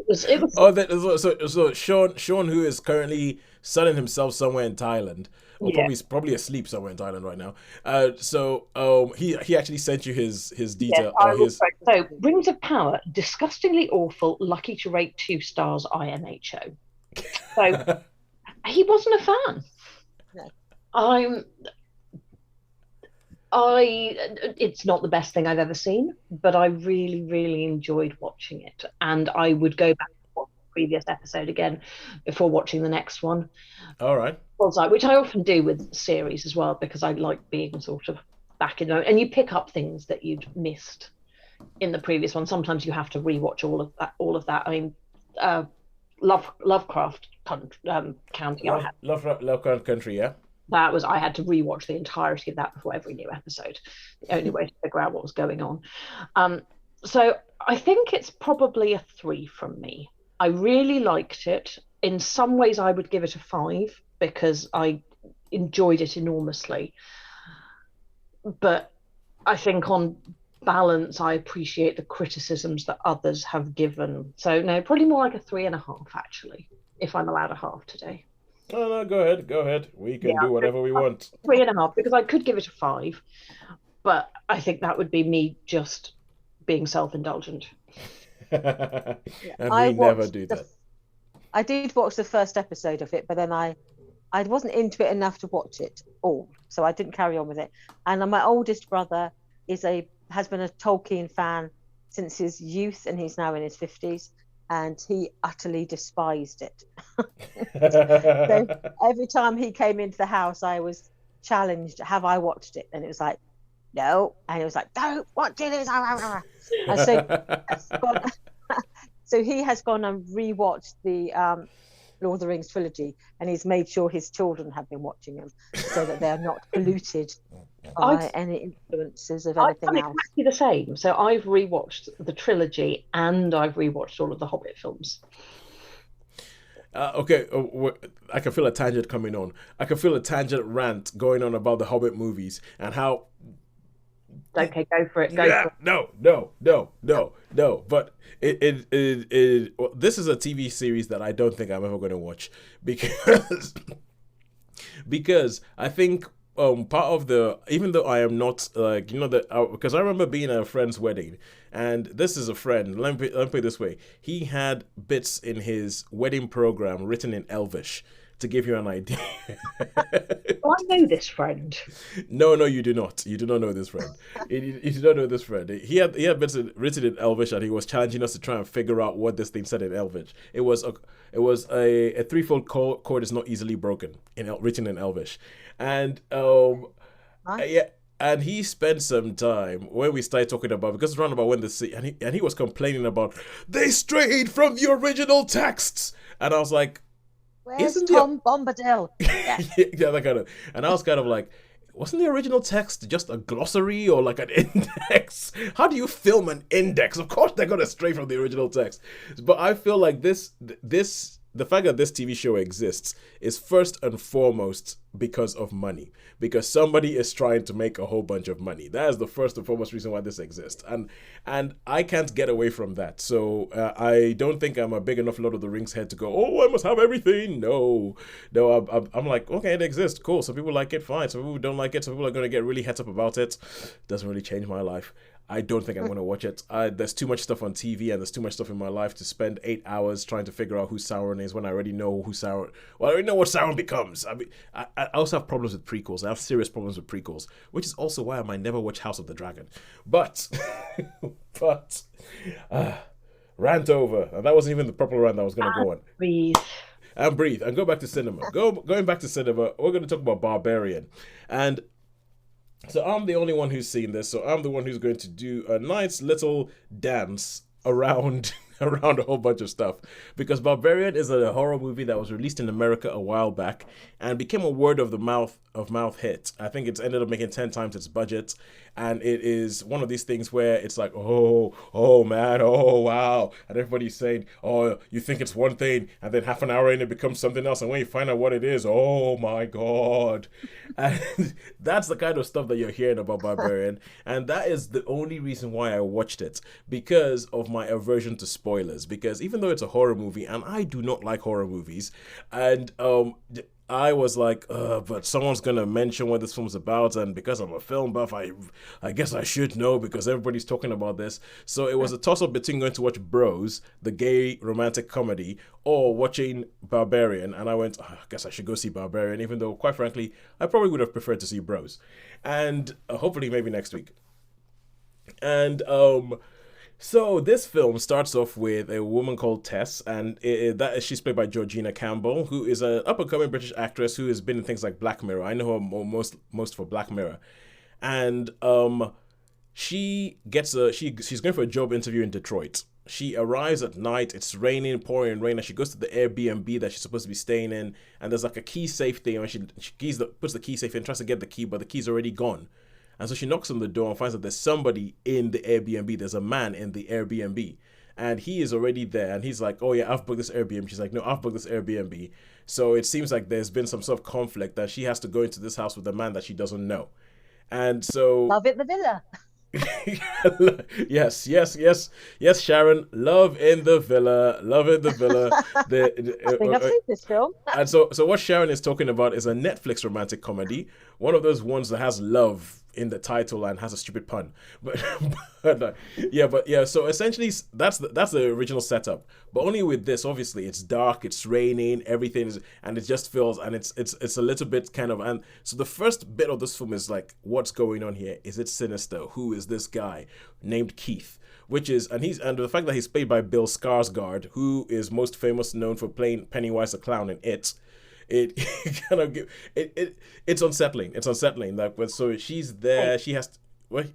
It was. Oh, so Sean, who is currently sunning himself somewhere in Thailand, or probably asleep somewhere in Thailand right now. He actually sent you his detail. Yes, so Rings of Power, disgustingly awful. Lucky to rate 2 stars. IMHO. So he wasn't a fan. No. It's not the best thing I've ever seen, but I really, really enjoyed watching it, and I would go back to watch the previous episode again before watching the next one. All right. Which I often do with series as well, because I like being sort of back in the, and you pick up things that you'd missed in the previous one. Sometimes you have to rewatch all of that. I mean, Lovecraft County. Lovecraft Country, yeah. I had to rewatch the entirety of that before every new episode. The only way to figure out what was going on. So I think it's probably a 3 from me. I really liked it. In some ways, I would give it a 5 because I enjoyed it enormously. But I think on balance, I appreciate the criticisms that others have given. So no, probably more like a 3.5 actually, if I'm allowed a half today. No, go ahead. We can do whatever we want. 3.5, because I could give it a 5, but I think that would be me just being self-indulgent. And we never do that. I did watch the first episode of it, but then I wasn't into it enough to watch it all, so I didn't carry on with it. And my oldest brother has been a Tolkien fan since his youth, and he's now in his 50s. And he utterly despised it. So every time he came into the house, I was challenged, have I watched it? And it was like, no. And it was like, don't watch it. And so he has gone and rewatched the Lord of the Rings trilogy, and he's made sure his children have been watching them so that they're not polluted by any influences of anything else. Exactly the same. So I've rewatched the trilogy and I've rewatched all of the Hobbit films. Okay, I can feel a tangent coming on. I can feel a tangent rant going on about the Hobbit movies and how. Okay, go for it. No. But this is a TV series that I don't think I'm ever going to watch because I think part of even though I am not because I remember being at a friend's wedding, and this is a friend. Let me put it this way: he had bits in his wedding program written in Elvish. To give you an idea. I know this friend. No, you do not. You do not know this friend. You do not know this friend. He had bits written in Elvish, and he was challenging us to try and figure out what this thing said in Elvish. It was a threefold chord is not easily broken written in Elvish, and And he spent some time when we started talking about, because it's around about when and he was complaining about they strayed from the original texts, and I was like, where's Tom Bombadil? Yeah, that kind of. And I was kind of like, wasn't the original text just a glossary or like an index? How do you film an index? Of course they're going to stray from the original text. But I feel like this the fact that this TV show exists is first and foremost because of money. Because somebody is trying to make a whole bunch of money. That is the first and foremost reason why this exists. And I can't get away from that. So I don't think I'm a big enough Lord of the Rings head to go, oh, I must have everything. No, I'm like, okay, it exists. Cool. Some people like it, fine. Some people don't like it. Some people are going to get really het up about it. Doesn't really change my life. I don't think I'm going to watch it. There's too much stuff on TV and there's too much stuff in my life to spend 8 hours trying to figure out who Sauron is when I already know who Sauron... Well, I already know what Sauron becomes. I mean, I also have problems with prequels. I have serious problems with prequels, which is also why I might never watch House of the Dragon. But rant over. And that wasn't even the proper rant that I was going to go on. Breathe. And breathe. And go back to cinema. Going back to cinema, we're going to talk about Barbarian. And... so I'm the only one who's seen this, so I'm the one who's going to do a nice little dance around a whole bunch of stuff. Because Barbarian is a horror movie that was released in America a while back and became a word of mouth hit. I think it's ended up making 10 times its budget. And it is one of these things where it's like, oh man, oh wow. And everybody's saying, oh, you think it's one thing, and then half an hour in it becomes something else. And when you find out what it is, oh my God. And that's the kind of stuff that you're hearing about Barbarian. And that is the only reason why I watched it, because of my aversion to spoilers. Because even though it's a horror movie, and I do not like horror movies, and I was like, but someone's going to mention what this film's about, and because I'm a film buff, I guess I should know because everybody's talking about this. So it was a toss-up between going to watch Bros, the gay romantic comedy, or watching Barbarian, and I went, I guess I should go see Barbarian, even though, quite frankly, I probably would have preferred to see Bros. And hopefully maybe next week. And so this film starts off with a woman called Tess, and she's played by Georgina Campbell, who is an up-and-coming British actress who has been in things like Black Mirror. I know her most for Black Mirror. And she's going for a job interview in Detroit. She arrives at night, it's raining, pouring rain, and she goes to the Airbnb that she's supposed to be staying in, and there's like a key safe thing, and she puts the key safe in, tries to get the key, but the key's already gone. And so she knocks on the door and finds that there's somebody in the Airbnb. There's a man in the Airbnb. And he is already there. And he's like, oh yeah, I've booked this Airbnb. She's like, no, I've booked this Airbnb. So it seems like there's been some sort of conflict that she has to go into this house with a man that she doesn't know. And so... love it, the villa. yes, Sharon. Love in the villa. I think I've seen this film. And so what Sharon is talking about is a Netflix romantic comedy. One of those ones that has love in the title and has a stupid pun. But so essentially that's the original setup. But only with this, obviously, it's dark, it's raining, everything is, and it just feels, and it's a little bit kind of, and so the first bit of this film is like, what's going on here? Is it sinister? Who is this guy named Keith? Which is, and the fact that he's played by Bill Skarsgård, who is most famous known for playing Pennywise the Clown in It. It kind of it's unsettling. It's unsettling. Like, so she's there. She has to, what?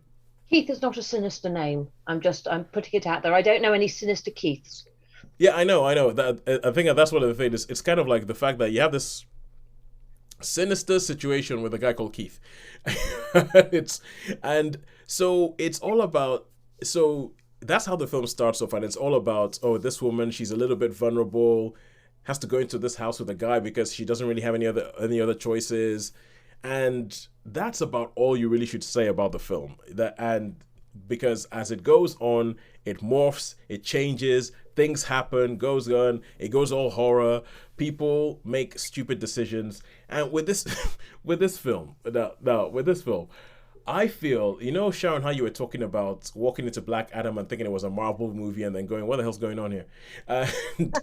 Keith is not a sinister name. I'm putting it out there. I don't know any sinister Keiths. Yeah, I know. That I think that's one of the things. It's kind of like the fact that you have this sinister situation with a guy called Keith. So that's how the film starts off, and it's all about, oh, this woman, she's a little bit vulnerable, has to go into this house with a guy because she doesn't really have any other choices, and that's about all you really should say about the film. Because as it goes on, it morphs, it changes, things happen, goes on, it goes all horror, people make stupid decisions, and with this film, I feel, Sharon, how you were talking about walking into Black Adam and thinking it was a Marvel movie and then going, what the hell's going on here? And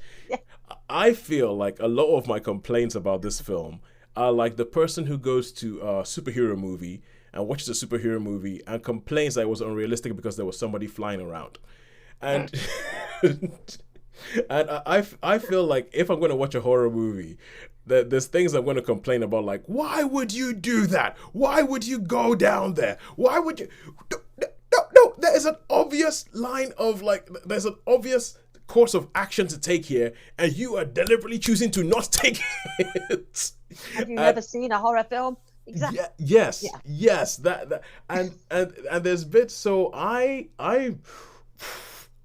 I feel like a lot of my complaints about this film are like the person who goes to a superhero movie and watches a superhero movie and complains that it was unrealistic because there was somebody flying around. And and I feel like if I'm going to watch a horror movie, there's things I'm going to complain about, like, why would you do that? Why would you go down there? Why would you? No, there is an obvious line of, like, there's an obvious course of action to take here, and you are deliberately choosing to not take it. Have you never seen a horror film? Exactly. Yes. That and there's bits. So I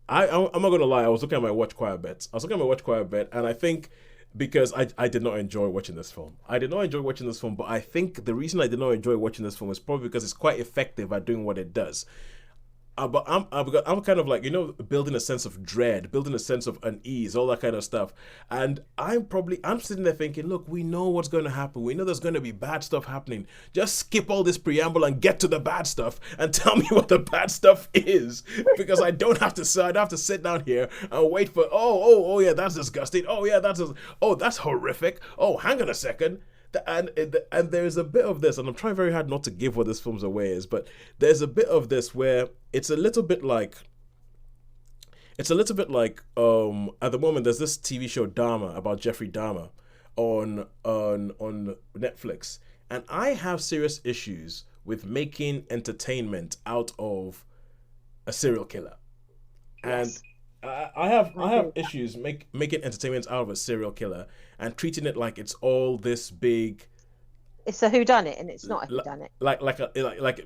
I'm not gonna lie. I was looking at my watch quite a bit. And I think because I did not enjoy watching this film. I did not enjoy watching this film, but I think the reason I did not enjoy watching this film is probably because it's quite effective at doing what it does. But I'm kind of like, building a sense of dread, building a sense of unease, all that kind of stuff. And I'm sitting there thinking, look, we know what's going to happen. We know there's going to be bad stuff happening. Just skip all this preamble and get to the bad stuff and tell me what the bad stuff is, because I don't have to sit down here and wait for oh yeah, that's disgusting. Oh yeah, that's horrific. Oh, hang on a second. And there's a bit of this, and I'm trying very hard not to give what this film's away is, but there's a bit of this where it's a little bit like at the moment there's this TV show Dahmer about Jeffrey Dahmer on Netflix, and I have serious issues with making entertainment out of a serial killer. Yes. And I have issues making entertainment out of a serial killer and treating it like it's all this big. It's a whodunit, and it's not a whodunit. Like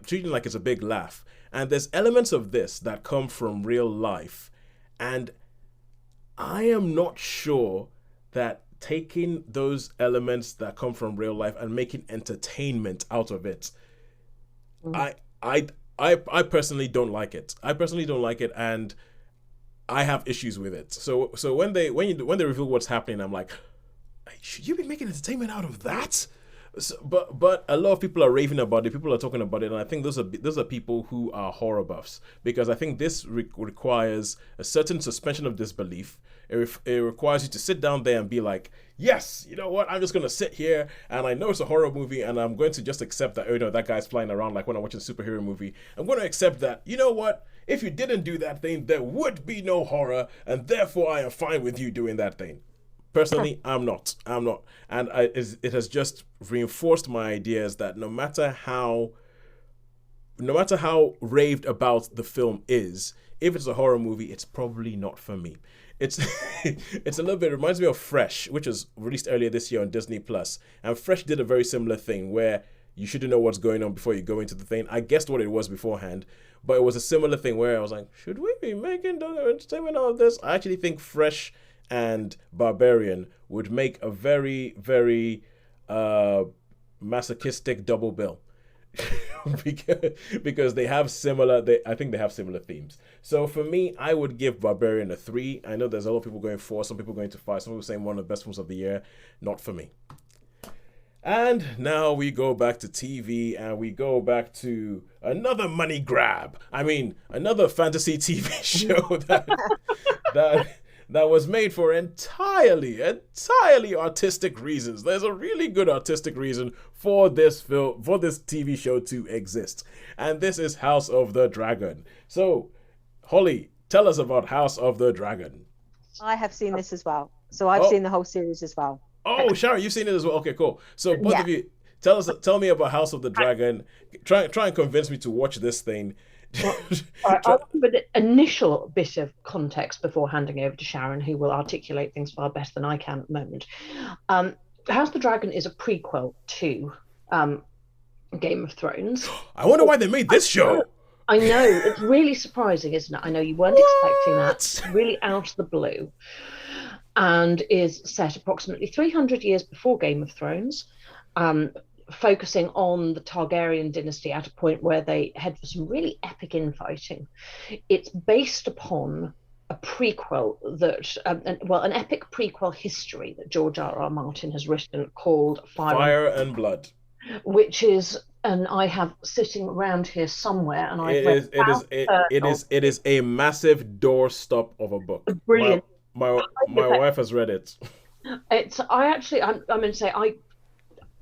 treating it like it's a big laugh. And there's elements of this that come from real life, and I am not sure that taking those elements that come from real life and making entertainment out of it, I personally don't like it. And I have issues with it. So when they reveal what's happening, I'm like, should you be making entertainment out of that? So, but a lot of people are raving about it. People are talking about it, and I think those are people who are horror buffs, because I think this requires a certain suspension of disbelief. It requires you to sit down there and be like, yes, you know what? I'm just gonna sit here, and I know it's a horror movie, and I'm going to just accept that. That guy's flying around like when I'm watching a superhero movie. I'm going to accept that. You know what? If you didn't do that thing, there would be no horror, and therefore I am fine with you doing that thing. Personally, I'm not. And it has just reinforced my ideas that no matter how raved about the film is, if it's a horror movie, it's probably not for me. It's it's a little bit, it reminds me of Fresh, which was released earlier this year on Disney Plus. And Fresh did a very similar thing where you shouldn't know what's going on before you go into the thing. I guessed what it was beforehand, but it was a similar thing where I was like, should we be making entertainment out of this? I actually think Fresh and Barbarian would make a very, very masochistic double bill. because they have similar themes. So for me, I would give Barbarian a 3. I know there's a lot of people going 4, some people going to 5, some people saying one of the best films of the year. Not for me. And now we go back to TV, and we go back to another money grab. I mean, another fantasy TV show that was made for entirely artistic reasons. There's a really good artistic reason for this TV show to exist. And this is House of the Dragon. So, Holly, tell us about House of the Dragon. I have seen this as well. So I've seen the whole series as well. Oh, Sharon, you've seen it as well. Okay, cool. So both of you, tell me about House of the Dragon. Try and convince me to watch this thing. I'll give an initial bit of context before handing over to Sharon, who will articulate things far better than I can at the moment. House of the Dragon is a prequel to Game of Thrones. I wonder why they made this show. I know, it's really surprising, isn't it? I know you weren't expecting that. It's really out of the blue, and is set approximately 300 years before Game of Thrones. Focusing on the Targaryen dynasty at a point where they head for some really epic infighting. It's based upon a prequel that, an epic prequel history that George R.R. Martin has written called Fire and Blood, which is, and I have sitting around here somewhere, and it is a massive doorstop of a book. Brilliant. My wife has read it. I'm going to say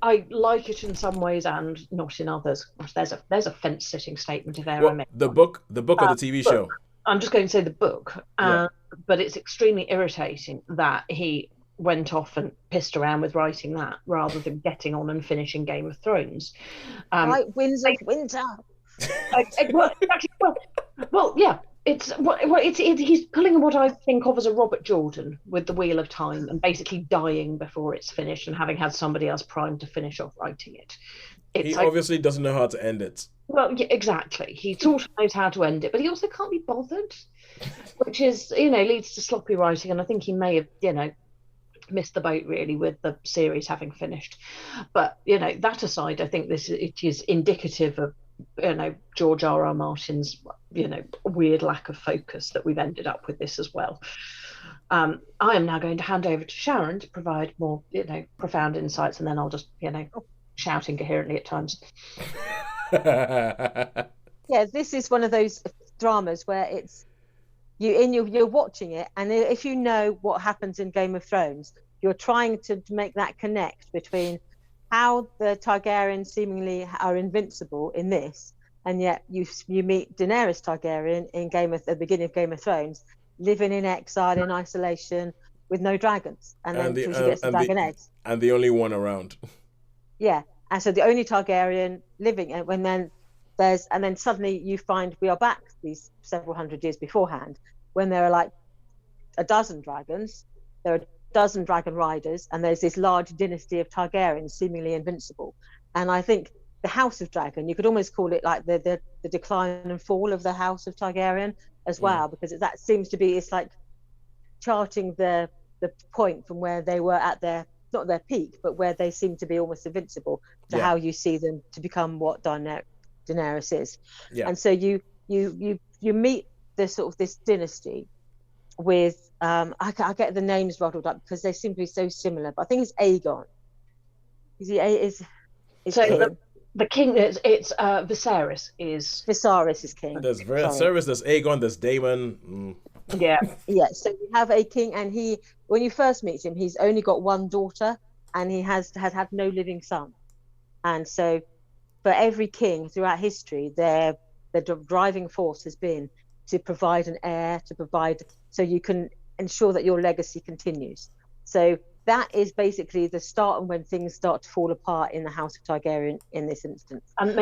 I like it in some ways and not in others. There's a fence-sitting statement if ever I make the book or the TV show. I'm just going to say the book, but it's extremely irritating that he went off and pissed around with writing that rather than getting on and finishing Game of Thrones. Like Winds of Winter. Yeah. He's pulling what I think of as a Robert Jordan with the Wheel of Time and basically dying before it's finished and having had somebody else primed to finish off writing it. it's He like, obviously doesn't know how to end it. well, yeah, exactly. He sort of knows how to end it, but he also can't be bothered, which is, leads to sloppy writing. And I think he may have, missed the boat really with the series having finished. But that aside, I think it is indicative of George R.R. Martin's weird lack of focus that we've ended up with this as well. I am now going to hand over to Sharon to provide more profound insights, and then I'll just shout incoherently at times. Yeah, this is one of those dramas where it's you're watching it, and if you know what happens in Game of Thrones, you're trying to make that connect between how the Targaryens seemingly are invincible in this, and yet you meet Daenerys Targaryen in the beginning of Game of Thrones, living in exile, in isolation, with no dragons, and then she gets the dragon eggs, and the only one around. Yeah, and so the only Targaryen living, and then suddenly you find we are back these several hundred years beforehand, when there are like a dozen dragons, there are a dozen dragon riders, and there's this large dynasty of Targaryens seemingly invincible. And I think the House of Dragon, you could almost call it like the decline and fall of the House of Targaryen as well, because that seems to be, it's like charting the point from where they were at not their peak, but where they seem to be almost invincible, to how you see them to become what Daenerys is. And so you meet this sort of this dynasty with I get the names muddled up because they seem to be so similar, but I think it's Aegon. The king is Viserys is king. There's Viserys, there's Aegon, there's Daemon. Yeah. So you have a king, and when you first meet him, he's only got one daughter, and he has had no living son. And so for every king throughout history, the driving force has been to provide an heir, so you can ensure that your legacy continues. So that is basically the start, and when things start to fall apart in the House of Targaryen in this instance. And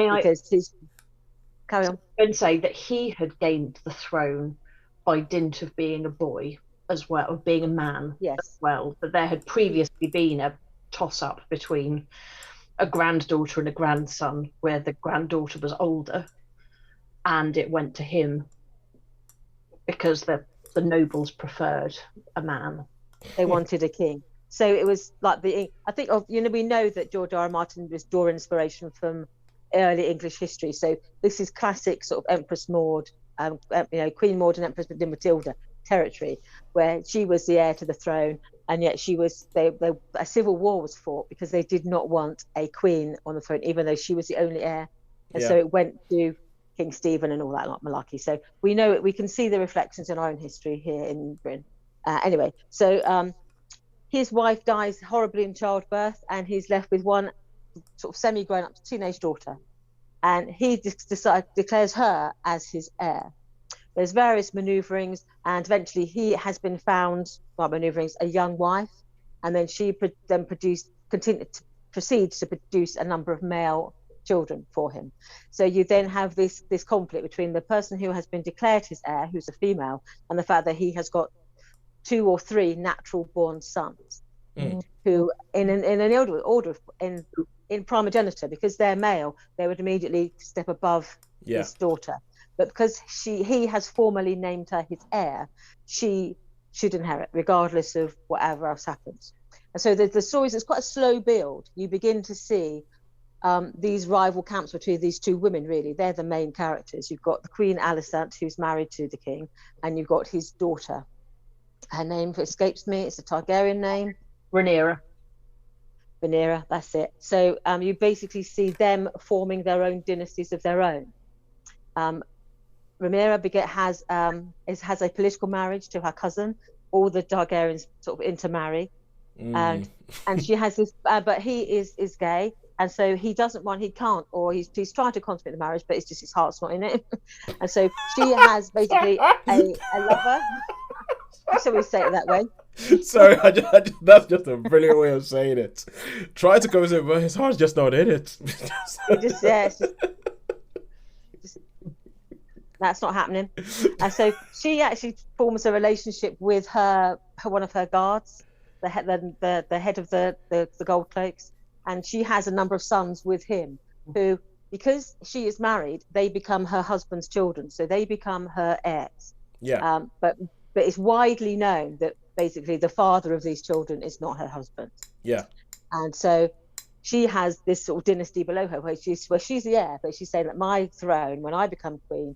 carry on. And say that he had gained the throne by dint of being a boy as well, of being a man as well. But there had previously been a toss-up between a granddaughter and a grandson, where the granddaughter was older, and it went to him because the nobles preferred a man. They wanted a king. So it was like we know that George R.R. Martin was drawing inspiration from early English history. So this is classic sort of Empress Maud, Queen Maud and Empress Matilda territory, where she was the heir to the throne, and yet a civil war was fought because they did not want a queen on the throne, even though she was the only heir. And so it went to King Stephen and all that malarkey. So we can see the reflections in our own history here in Britain. Anyway, so his wife dies horribly in childbirth, and he's left with one sort of semi-grown up teenage daughter, and he declares her as his heir. There's various maneuverings, and eventually he has been found by maneuverings a young wife, and then she proceeds to produce a number of male children for him. So you then have this conflict between the person who has been declared his heir, who's a female, and the fact that he has got 2 or 3 natural born sons who in order in primogeniture, because they're male, they would immediately step above his daughter. But because he has formally named her his heir, she should inherit regardless of whatever else happens. And so the stories, it's quite a slow build. You begin to see these rival camps between these two women. Really, they're the main characters. You've got the Queen Alicent, who's married to the king, and you've got his daughter. Her name escapes me. It's a Targaryen name. Rhaenyra, that's it. So you basically see them forming their own dynasties of their own. Rhaenyra has a political marriage to her cousin. All the Targaryens sort of intermarry, and she has this. But he is gay, and so he can't, or he's trying to consummate the marriage, but it's just his heart's not in it. And so she has basically a lover. Shall we say it that way? Sorry, that's just a brilliant way of saying it. Try to go but his heart's just not in it. That's not happening. And so she actually forms a relationship with one of her guards, the head of the Gold Cloaks, and she has a number of sons with him. who, because she is married, they become her husband's children, so they become her heirs. Yeah. But it's widely known that basically the father of these children is not her husband. Yeah. And so she has this sort of dynasty below her where she's the heir, but she's saying that my throne, when I become queen,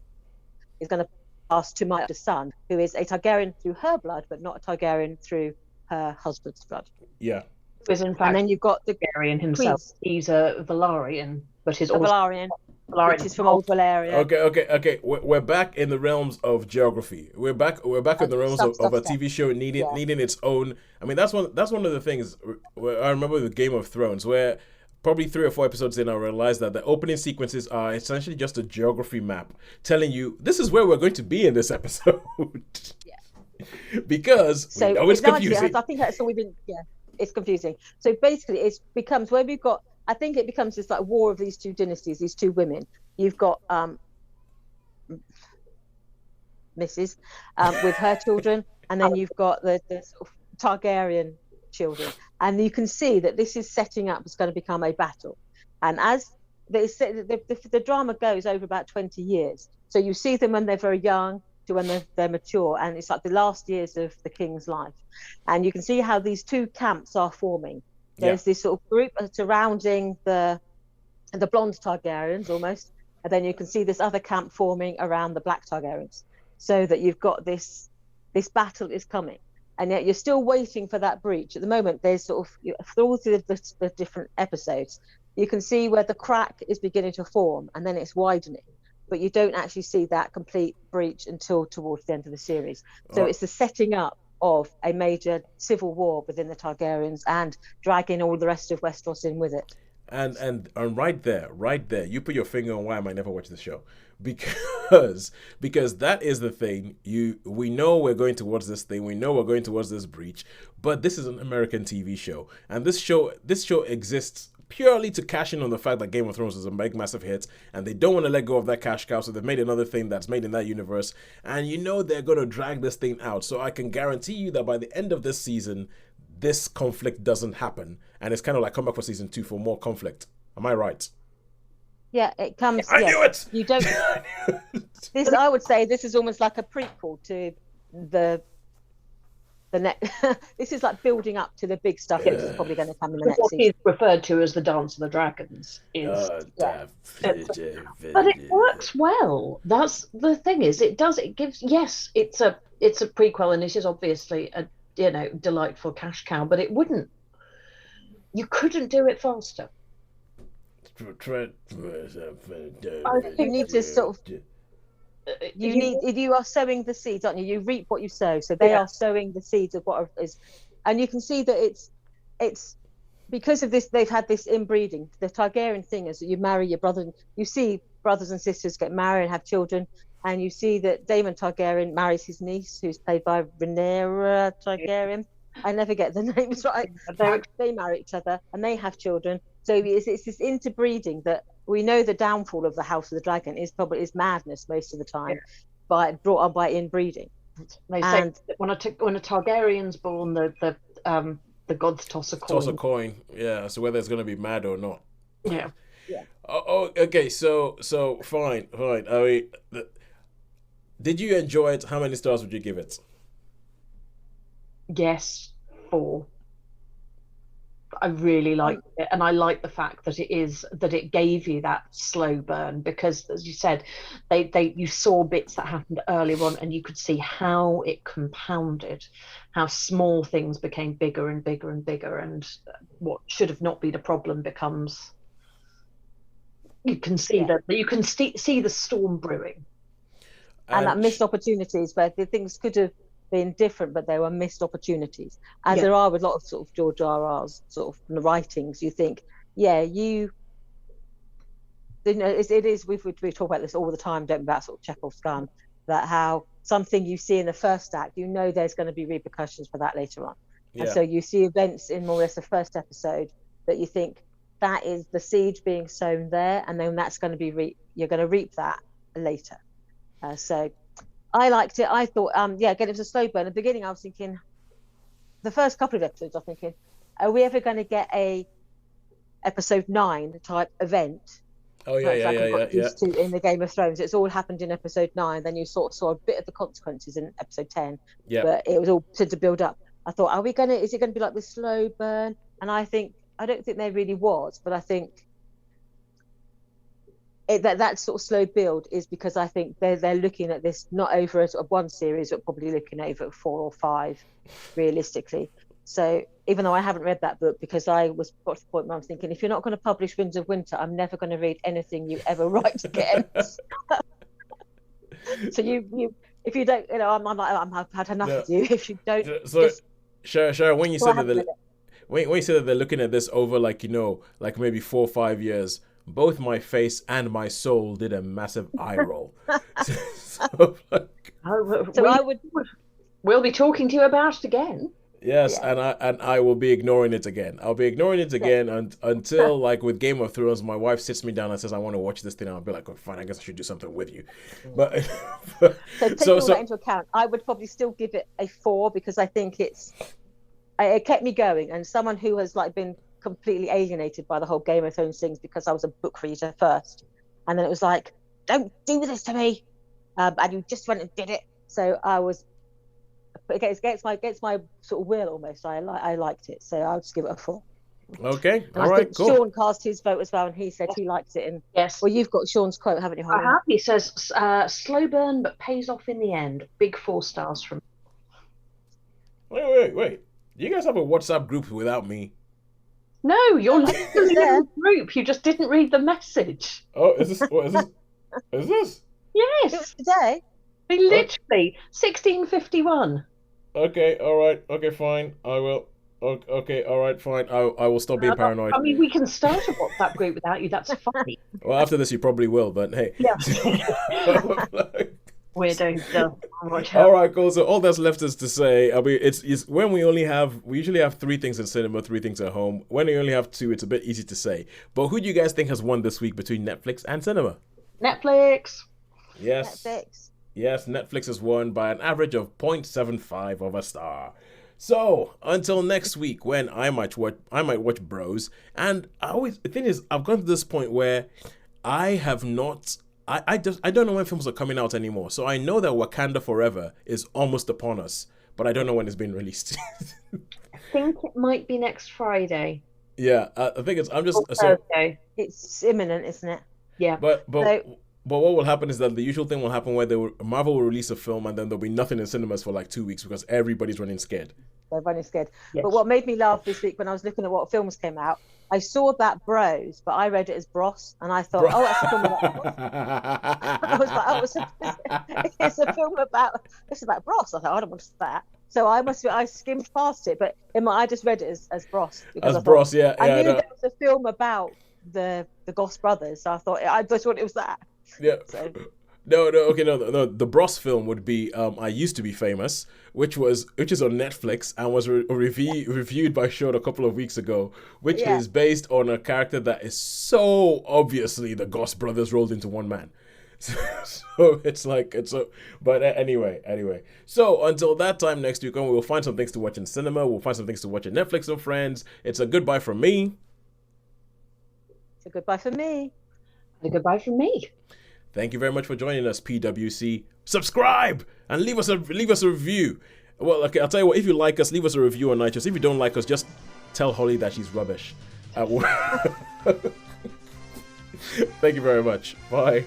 is going to pass to my son, who is a Targaryen through her blood, but not a Targaryen through her husband's blood. Yeah. Who is in fact And then you've got the Barbarian himself. He's a Valarian, but he's also Valarian, which is from Old Valeria. Okay. We're back in the realms of geography. We're back in the realms of a TV show needing its own. I mean, that's one of the things where I remember with Game of Thrones, where probably 3 or 4 episodes in, I realized that the opening sequences are essentially just a geography map telling you this is where we're going to be in this episode. Yeah. Because so we know it's confusing. I think that's all we've been. Yeah, it's confusing. So basically, it becomes where we've got. I think it becomes this like war of these two dynasties, these two women. You've got Mrs. With her children, and then you've got the sort of Targaryen children, and you can see that this is setting up. It's going to become a battle, and as the drama goes over about 20 years, so you see them when they're very young to when they're mature, and it's like the last years of the king's life, and you can see how these two camps are forming. There's this sort of group surrounding the blonde Targaryens almost, and then you can see this other camp forming around the black Targaryens, so that you've got this battle is coming, and yet you're still waiting for that breach. At the moment, there's sort of through the different episodes, you can see where the crack is beginning to form, and then it's widening, but you don't actually see that complete breach until towards the end of the series. So it's the setting up of a major civil war within the Targaryens and dragging all the rest of Westeros in with it. And right there, you put your finger on why I might never watch this show, because that is the thing. We know we're going towards this thing. We know we're going towards this breach, but this is an American TV show, and this show exists purely to cash in on the fact that Game of Thrones is a big, massive hit, and they don't want to let go of that cash cow, so they've made another thing that's made in that universe, and they're going to drag this thing out. So I can guarantee you that by the end of this season, this conflict doesn't happen, and it's kind of like come back for season 2 for more conflict. Am I right? Yeah, it comes. I knew it. You don't. This, I would say, this is almost like a prequel to the next. This is like building up to the big stuff which is probably going to come in the next what season. is referred to as the Dance of the Dragons is. But it works well. That's the thing. It gives. Yes, it's a prequel, and it is obviously a delightful cash cow, but it wouldn't. You couldn't do it faster. You need to sort of. You are sowing the seeds, aren't you? You reap what you sow. So they are sowing the seeds of what is, and you can see that it's because of this. They've had this inbreeding. The Targaryen thing is that you marry your brother. You see brothers and sisters get married and have children, and you see that Daemon Targaryen marries his niece, who's played by Rhaenyra Targaryen. I never get the names right. They marry each other and they have children. So it's this interbreeding that we know the downfall of the House of the Dragon is madness most of the time, brought on by inbreeding. They say when a Targaryen's born, the gods toss a coin. Toss a coin, yeah. So whether it's going to be mad or not. Yeah. Oh, okay. So fine. I mean, did you enjoy it? How many stars would you give it? Yes, 4. I really liked it, and I like the fact that it gave you that slow burn, because as you said, you saw bits that happened earlier on, and you could see how it compounded, how small things became bigger and bigger and bigger, and what should have not been a problem becomes. You can see that you can see the storm brewing, and that missed opportunities where the things could have been different, but there were missed opportunities, as there are with a lot of sort of George R.R.'s sort of writings. You think, it is. We talk about this all the time, don't we, about sort of Chekhov's gun, that how something you see in the first act, there's going to be repercussions for that later on, and so you see events in more or less the first episode that you think that is the seed being sown there, and then that's going to be you're going to reap that later. So I liked it. I thought, again, it was a slow burn. At the beginning, I was thinking, the first couple of episodes, are we ever going to get a episode 9 type event Oh yeah, Like yeah, I yeah, got yeah. used to in the Game of Thrones. It's all happened in episode 9. Then you sort of saw a bit of the consequences in episode 10. Yeah. But it was all to build up. I thought, is it going to be like this slow burn? And I don't think there really was, but I think that sort of slow build is because I think they're looking at this not over a sort of one series, but probably looking over 4 or 5, realistically. So even though I haven't read that book, because I got to the point where I'm thinking, if you're not going to publish Winds of Winter, I'm never going to read anything you ever write again. So if you don't, I've had enough of you. If you don't, so Sharon, when you said that when you said that they're looking at this over like maybe 4 or 5 years, both my face and my soul did a massive eye roll. We'll be talking to you about it again. Yes, yeah. and I will be ignoring it again. I'll be ignoring it again until, like with Game of Thrones, my wife sits me down and says, "I want to watch this thing." And I'll be like, "Oh, fine. I guess I should do something with you." But taking all that into account, I would probably still give it a 4 because I think it kept me going. And someone who has like been completely alienated by the whole Game of Thrones things because I was a book reader first, and then it was like, "Don't do this to me," and you just went and did it. So I was. Against my sort of will almost. I liked it, so I'll just give it a 4. Okay, and all right, cool. Sean cast his vote as well, and he said he liked it. And yes, well, you've got Sean's quote, haven't you, Holly? I have. He says, "Slow burn, but pays off in the end." Big 4 stars from. Wait! You guys have a WhatsApp group without me? No, you're literally in the group. You just didn't read the message. Oh, is this? What is this? Is this? Yes. It was today. Literally, 1651. Okay, all right. Okay, fine. I will. Okay, all right, fine. I will stop being paranoid. I mean, we can start a WhatsApp group without you. That's funny. Well, after this, you probably will, but hey. Yeah. Weirdo. All right, cool. So all that's left is to say, I mean, it's when we usually have 3 things in cinema, 3 things at home. When we only have 2, it's a bit easy to say. But who do you guys think has won this week between Netflix and cinema? Netflix. Yes. Netflix. Yes, Netflix has won by an average of 0.75 of a star. So until next week, when I might watch Bros, and the thing is, I've gotten to this point where I have not. I don't know when films are coming out anymore. So I know that Wakanda Forever is almost upon us, but I don't know when it's being released. I think it might be next Friday. Yeah, I think it's. I'm just Thursday. It's imminent, isn't it? Yeah. But what will happen is that the usual thing will happen where Marvel will release a film and then there'll be nothing in cinemas for like 2 weeks because everybody's running scared. They're running scared. Yes. But what made me laugh this week when I was looking at what films came out, I saw that Bros, but I read it as Bros, and I thought, oh, that's a film about Bros. I was like, it's a film about Bros. I thought, I don't want that. So I skimmed past it, but I just read it as Bros. As Bros, yeah. I knew there was a film about the Goss brothers, so I just thought it was that. Yeah. So. No. The Bros film would be I Used to Be Famous, which is on Netflix and was reviewed by Sean a couple of weeks ago, which is based on a character that is so obviously the Goss brothers rolled into one man. So but anyway. So until that time next week, we'll find some things to watch in cinema. We'll find some things to watch on Netflix and Friends. It's a goodbye from me. It's a goodbye from me. A goodbye from me. Thank you very much for joining us, PWC. Subscribe and leave us a review. Well, okay, I'll tell you what. If you like us, leave us a review on iTunes. If you don't like us, just tell Holly that she's rubbish. Thank you very much. Bye.